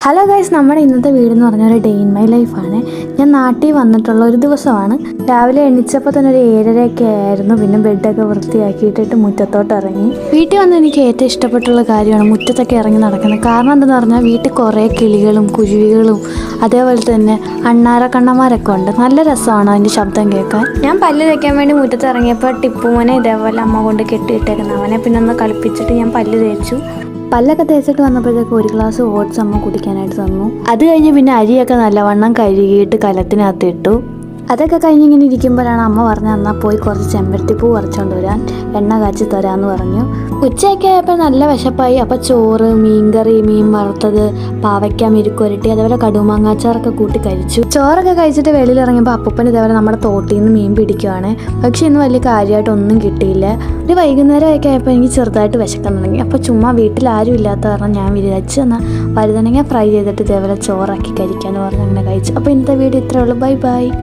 Hello guys, നമ്മുടെ ഇന്നത്തെ വീടെന്ന് പറഞ്ഞാൽ ഒരു ഡേ ഇൻ മൈ ലൈഫാണ്. ഞാൻ നാട്ടിൽ വന്നിട്ടുള്ള ഒരു ദിവസമാണ്. രാവിലെ എണീച്ചപ്പോൾ തന്നെ ഒരു 7:30 ആയിരുന്നു. പിന്നെ ബെഡൊക്കെ വൃത്തിയാക്കിയിട്ടിട്ട് മുറ്റത്തോട്ട് ഇറങ്ങി. വീട്ടിൽ വന്ന് എനിക്ക് ഏറ്റവും ഇഷ്ടപ്പെട്ടുള്ള കാര്യമാണ് മുറ്റത്തൊക്കെ ഇറങ്ങി നടക്കുന്നത്. കാരണം എന്താണെന്ന് പറഞ്ഞാൽ വീട്ടിൽ കുറേ കിളികളും കുരുവികളും അതേപോലെ തന്നെ അണ്ണാരക്കണ്ണന്മാരൊക്കെ ഉണ്ട്. നല്ല രസമാണ് അതിൻ്റെ ശബ്ദം കേൾക്കാൻ. ഞാൻ പല്ല് തേക്കാൻ വേണ്ടി മുറ്റത്ത് ഇറങ്ങിയപ്പോൾ ടിപ്പുമോനെ ഇതേപോലെ അമ്മ കൊണ്ട് കെട്ടിയിട്ടേക്കുന്നത്. അവനെ പിന്നെ ഒന്ന് കളിപ്പിച്ചിട്ട് ഞാൻ പല്ല് തേച്ചു. പല്ലൊക്കെ തേച്ചിട്ട് വന്നപ്പോഴത്തേക്ക് ഒരു ഗ്ലാസ് ഓട്സ് അമ്മ കുടിക്കാനായിട്ട് തന്നു. അത് കഴിഞ്ഞ് പിന്നെ അരിയൊക്കെ നല്ലവണ്ണം കഴുകിയിട്ട് കലത്തിനകത്ത് ഇട്ടു. അതൊക്കെ കഴിഞ്ഞിങ്ങനെ ഇരിക്കുമ്പോഴാണ് അമ്മ പറഞ്ഞ എന്നാൽ പോയി കുറച്ച് ചെമ്പരത്തിപ്പൂ പറിച്ചുകൊണ്ട് വരാൻ, എണ്ണ കാച്ചി തരാമെന്ന് പറഞ്ഞു. ഉച്ചയൊക്കെ ആയപ്പോൾ നല്ല വിശപ്പായി. അപ്പോൾ ചോറ്, മീൻകറി, മീൻ വറുത്തത്, പാവയ്ക്ക മെഴുക്കുവരട്ടി, അതേപോലെ കടുമാങ്ങാച്ചാറൊക്കെ കൂട്ടി കഴിച്ചു. ചോറൊക്കെ കഴിച്ചിട്ട് വെളിയിലിറങ്ങിയപ്പോൾ അപ്പൂപ്പൻ ഇതേപോലെ നമ്മുടെ തോട്ടിൽ നിന്ന് മീൻ പിടിക്കുവാണ്. പക്ഷേ ഇന്ന് വലിയ കാര്യമായിട്ടൊന്നും കിട്ടിയില്ല. ഒരു വൈകുന്നേരമൊക്കെ ആയപ്പോൾ എനിക്ക് ചെറുതായിട്ട് വിശക്കാൻ തുടങ്ങി. അപ്പോൾ ചുമ്മാ വീട്ടിൽ ആരും ഇല്ലാത്ത കാരണം ഞാൻ വിചാരിച്ചു എന്നാൽ വഴുതനങ്ങ ഫ്രൈ ചെയ്തിട്ട് ഇതേപോലെ ചോറാക്കി കഴിക്കാമെന്ന് പറഞ്ഞ് അങ്ങനെ കഴിച്ചു. അപ്പോൾ ഇന്നത്തെ വീഡിയോ ഇത്രയേ ഉള്ളൂ. Bye bye.